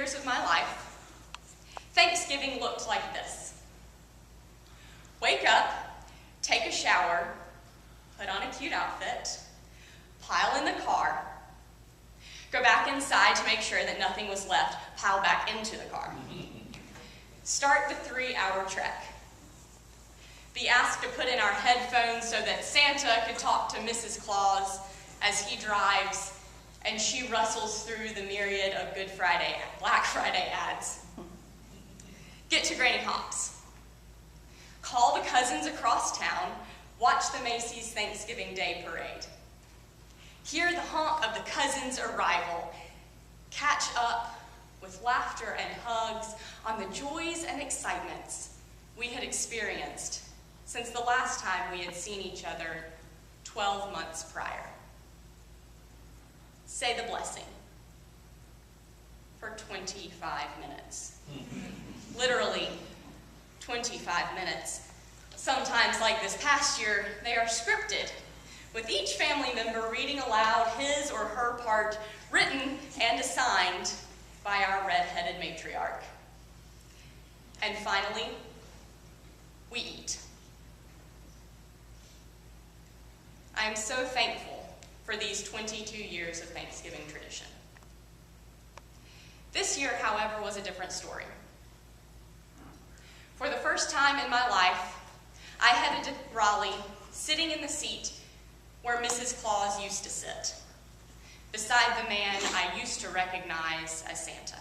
years of my life, Thanksgiving looked like this. Wake up, take a shower, put on a cute outfit, pile in the car, go back inside to make sure that nothing was left, pile back into the car. Start the 3-hour trek. Be asked to put in our headphones so that Santa could talk to Mrs. Claus as he drives and she rustles through the myriad of Black Friday ads. Get to Granny Hop's. Call the cousins across town, watch the Macy's Thanksgiving Day Parade. Hear the honk of the cousins' arrival. Catch up with laughter and hugs on the joys and excitements we had experienced since the last time we had seen each other 12 months prior. Say the blessing for 25 minutes. Literally 25 minutes. Sometimes, like this past year, they are scripted, with each family member reading aloud his or her part, written and assigned by our red-headed matriarch. And finally, we eat. I am so thankful for these 22 years of Thanksgiving tradition. This year, however, was a different story. For the first time in my life, I headed to Raleigh, sitting in the seat where Mrs. Claus used to sit, beside the man I used to recognize as Santa.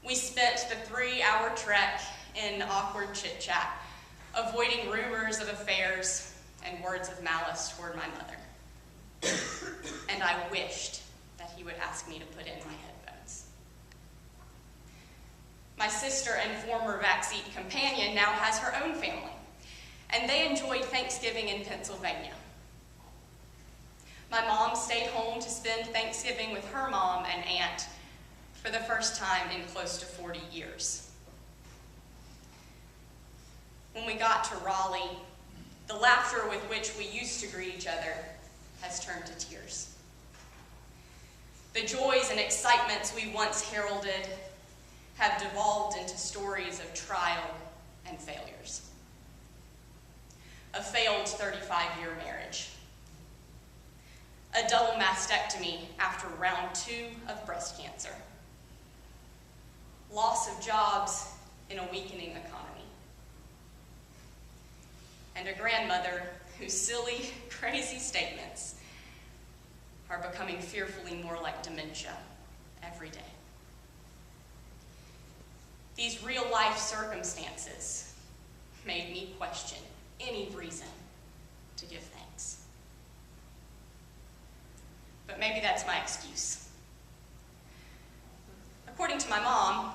We spent the 3-hour trek in awkward chit-chat, avoiding rumors of affairs and words of malice toward my mother. And I wished that he would ask me to put in my headphones. My sister and former backseat companion now has her own family, and they enjoyed Thanksgiving in Pennsylvania. My mom stayed home to spend Thanksgiving with her mom and aunt for the first time in close to 40 years. When we got to Raleigh, the laughter with which we used to greet each other has turned to tears. The joys and excitements we once heralded have devolved into stories of trial and failures. A failed 35-year marriage. A double mastectomy after round 2 of breast cancer. Loss of jobs in a weakening economy. And a grandmother whose silly, crazy statements are becoming fearfully more like dementia every day. These real-life circumstances made me question any reason to give thanks. But maybe that's my excuse. According to my mom,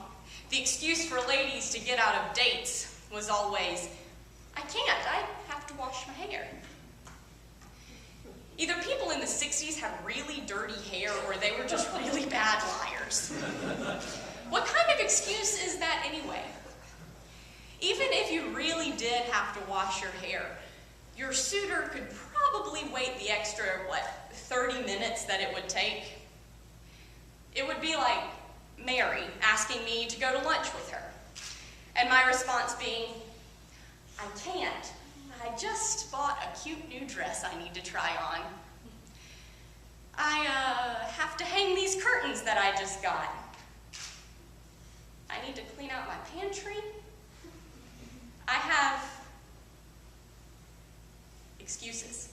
the excuse for ladies to get out of dates was always, I can't, I have to wash my hair. Either people in the 60s had really dirty hair or they were just really bad liars. What kind of excuse is that anyway? Even if you really did have to wash your hair, your suitor could probably wait the extra, 30 minutes that it would take? It would be like Mary asking me to go to lunch with her, and my response being, I can't. I just bought a cute new dress I need to try on. I have to hang these curtains that I just got. I need to clean out my pantry. I have excuses.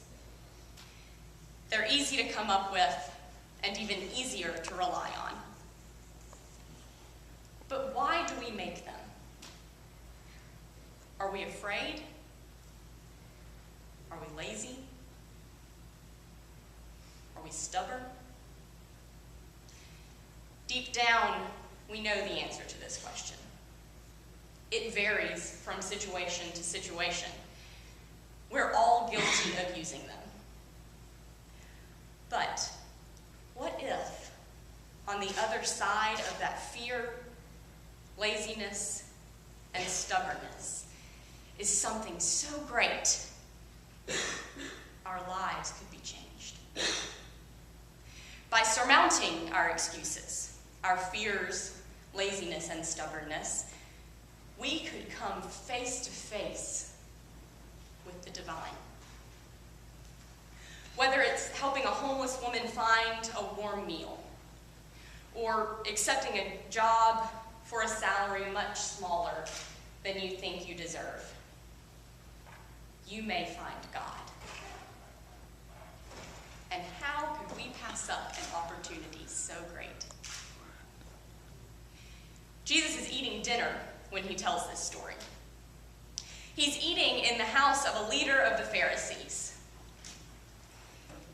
They're easy to come up with and even easier to rely on. But why do we make them? Are we afraid? Are we lazy? Are we stubborn? Deep down, we know the answer to this question. It varies from situation to situation. We're all guilty of using them. But what if, on the other side of that fear, laziness, and stubbornness, is something so great, our lives could be changed? By surmounting our excuses, our fears, laziness, and stubbornness, we could come face to face with the divine. Whether it's helping a homeless woman find a warm meal, or accepting a job for a salary much smaller than you think you deserve, you may find God. And how could we pass up an opportunity so great? Jesus is eating dinner when he tells this story. He's eating in the house of a leader of the Pharisees.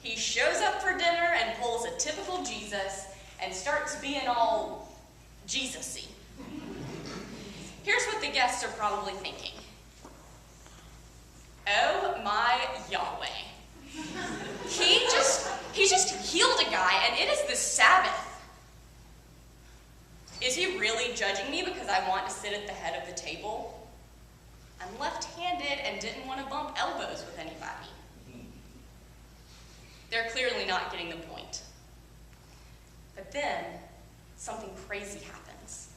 He shows up for dinner and pulls a typical Jesus and starts being all Jesus-y. Here's what the guests are probably thinking. Oh my Yahweh. He just healed a guy, and it is the Sabbath. Is he really judging me because I want to sit at the head of the table? I'm left-handed and didn't want to bump elbows with anybody. They're clearly not getting the point. But then, something crazy happens.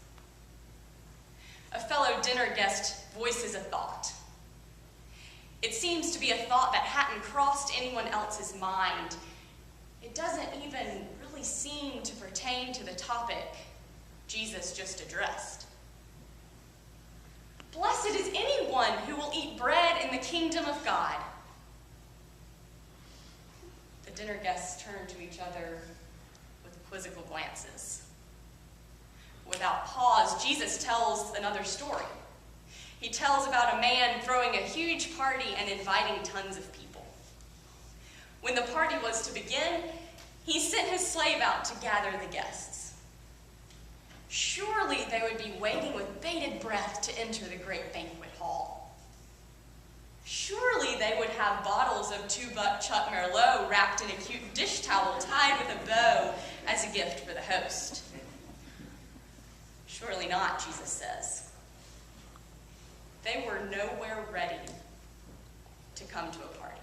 A fellow dinner guest voices a thought. It seems to be a thought that hadn't crossed anyone else's mind. It doesn't even really seem to pertain to the topic Jesus just addressed. Blessed is anyone who will eat bread in the kingdom of God. The dinner guests turn to each other with quizzical glances. Without pause, Jesus tells another story. He tells about a man throwing a huge party and inviting tons of people. When the party was to begin, he sent his slave out to gather the guests. Surely they would be waiting with bated breath to enter the great banquet hall. Surely they would have bottles of 2-buck Chuck Merlot wrapped in a cute dish towel tied with a bow as a gift for the host. Surely not, Jesus says. They were nowhere ready to come to a party.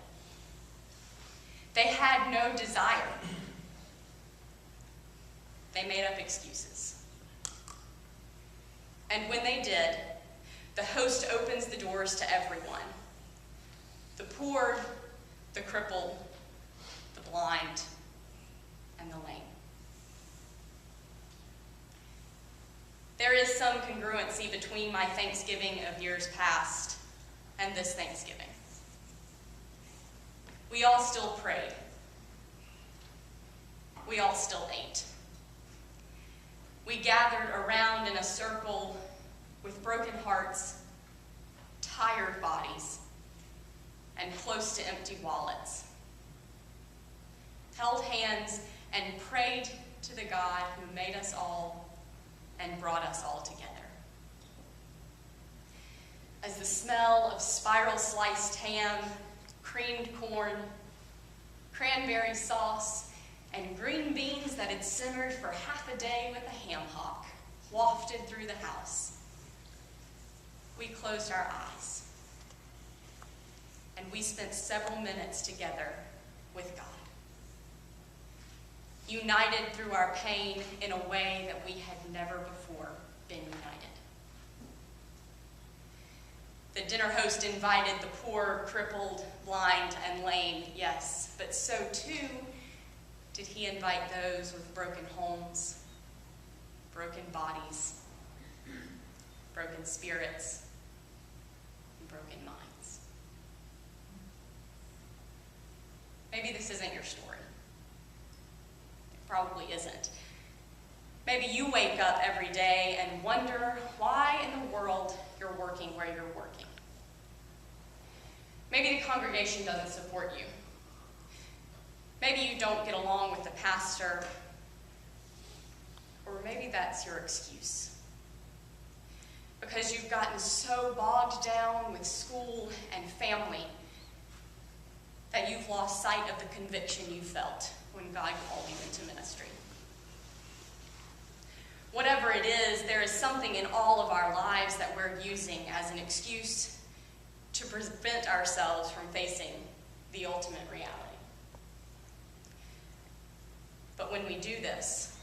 They had no desire. They made up excuses. And when they did, the host opens the doors to everyone. The poor, the crippled, the blind, and the lame. There is some congruency between my Thanksgiving of years past and this Thanksgiving. We all still prayed. We all still ate. We gathered around in a circle with broken hearts, tired bodies, and close to empty wallets. Held hands and prayed to the God who made us all and brought us all together. As the smell of spiral sliced ham, creamed corn, cranberry sauce, and green beans that had simmered for half a day with a ham hock wafted through the house, we closed our eyes, and we spent several minutes together with God, united through our pain in a way that we had never before been united. The dinner host invited the poor, crippled, blind, and lame, yes, but so too did he invite those with broken homes, broken bodies, broken spirits, and broken minds. Maybe this isn't your story. It probably isn't. Maybe you wake up every day and wonder why in the world you're working where you're working. Maybe the congregation doesn't support you. Maybe you don't get along with the pastor, or maybe that's your excuse. Because you've gotten so bogged down with school and family that you've lost sight of the conviction you felt when God called you into ministry. Whatever it is, there is something in all of our lives that we're using as an excuse to prevent ourselves from facing the ultimate reality. But when we do this,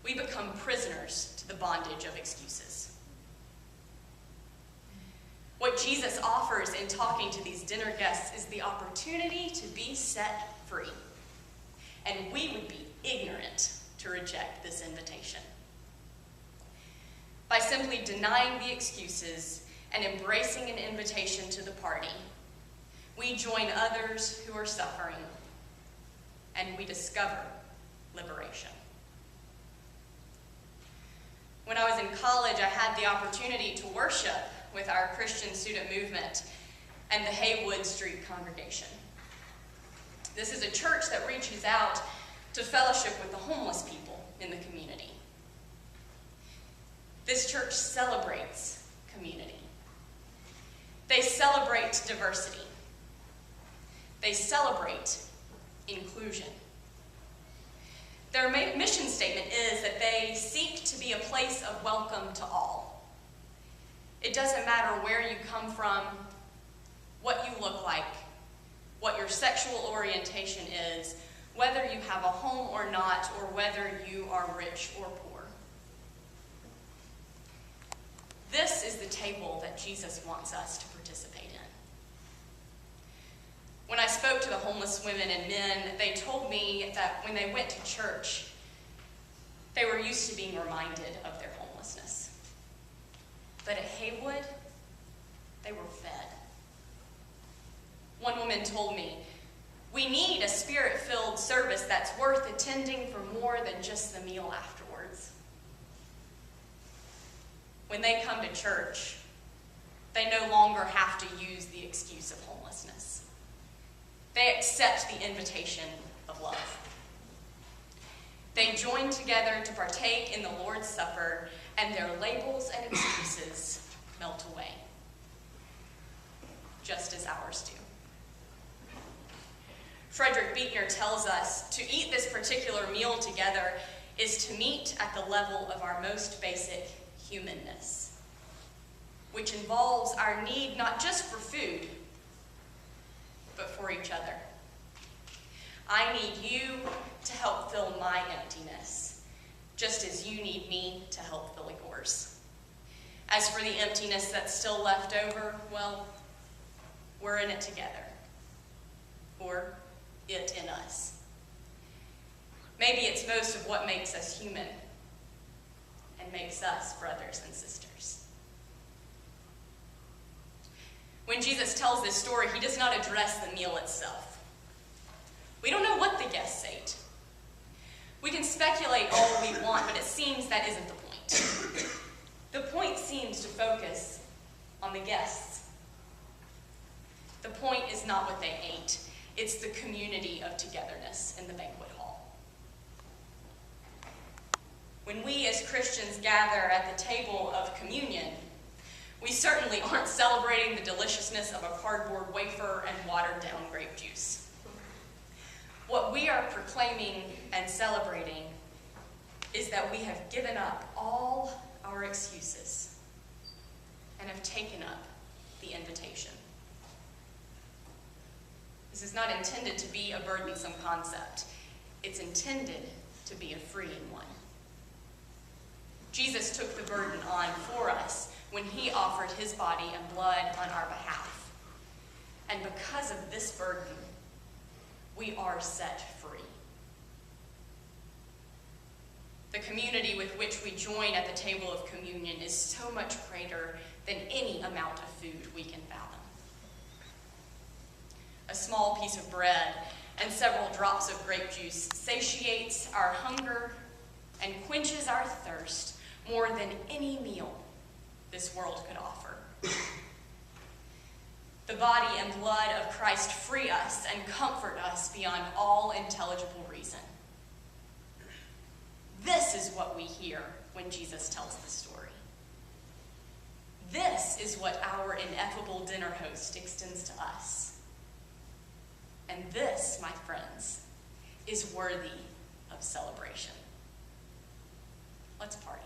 we become prisoners to the bondage of excuses. What Jesus offers in talking to these dinner guests is the opportunity to be set free. And we would be ignorant to reject this invitation. By simply denying the excuses and embracing an invitation to the party, we join others who are suffering, and we discover liberation. When I was in college, I had the opportunity to worship with our Christian student movement and the Haywood Street congregation. This is a church that reaches out to fellowship with the homeless people in the community. This church celebrates community. They celebrate diversity. They celebrate inclusion. Their mission statement is that they seek to be a place of welcome to all. It doesn't matter where you come from, what you look like, what your sexual orientation is, whether you have a home or not, or whether you are rich or poor. This is the table that Jesus wants us to participate in. When I spoke to the homeless women and men, they told me that when they went to church, they were used to being reminded of their homelessness. But at Haywood, they were fed. One woman told me, "We need a spirit-filled service that's worth attending for more than just the meal afterwards." When they come to church, they no longer have to use the excuse of homelessness. They accept the invitation of love. They join together to partake in the Lord's Supper, and their labels and excuses melt away, just as ours do. Frederick Buechner tells us to eat this particular meal together is to meet at the level of our most basic humanness, which involves our need not just for food, but for each other. I need you to help fill my emptiness, just as you need me to help fill yours. As for the emptiness that's still left over, well, we're in it together, or it in us. Maybe it's most of what makes us human and makes us brothers and sisters. When Jesus tells this story, he does not address the meal itself. We don't know what the guests ate. We can speculate all we want, but it seems that isn't the point. The point seems to focus on the guests. The point is not what they ate. It's the community of togetherness in the banquet hall. When we as Christians gather at the table of communion, we certainly aren't celebrating the deliciousness of a cardboard wafer and watered-down grape juice. What we are proclaiming and celebrating is that we have given up all our excuses and have taken up the invitation. This is not intended to be a burdensome concept. It's intended to be a freeing one. Jesus took the burden on for us when he offered his body and blood on our behalf. And because of this burden, we are set free. The community with which we join at the table of communion is so much greater than any amount of food we can fathom. A small piece of bread and several drops of grape juice satiates our hunger and quenches our thirst more than any meal this world could offer. The body and blood of Christ free us and comfort us beyond all intelligible reason. This is what we hear when Jesus tells the story. This is what our ineffable dinner host extends to us. And this, my friends, is worthy of celebration. Let's party.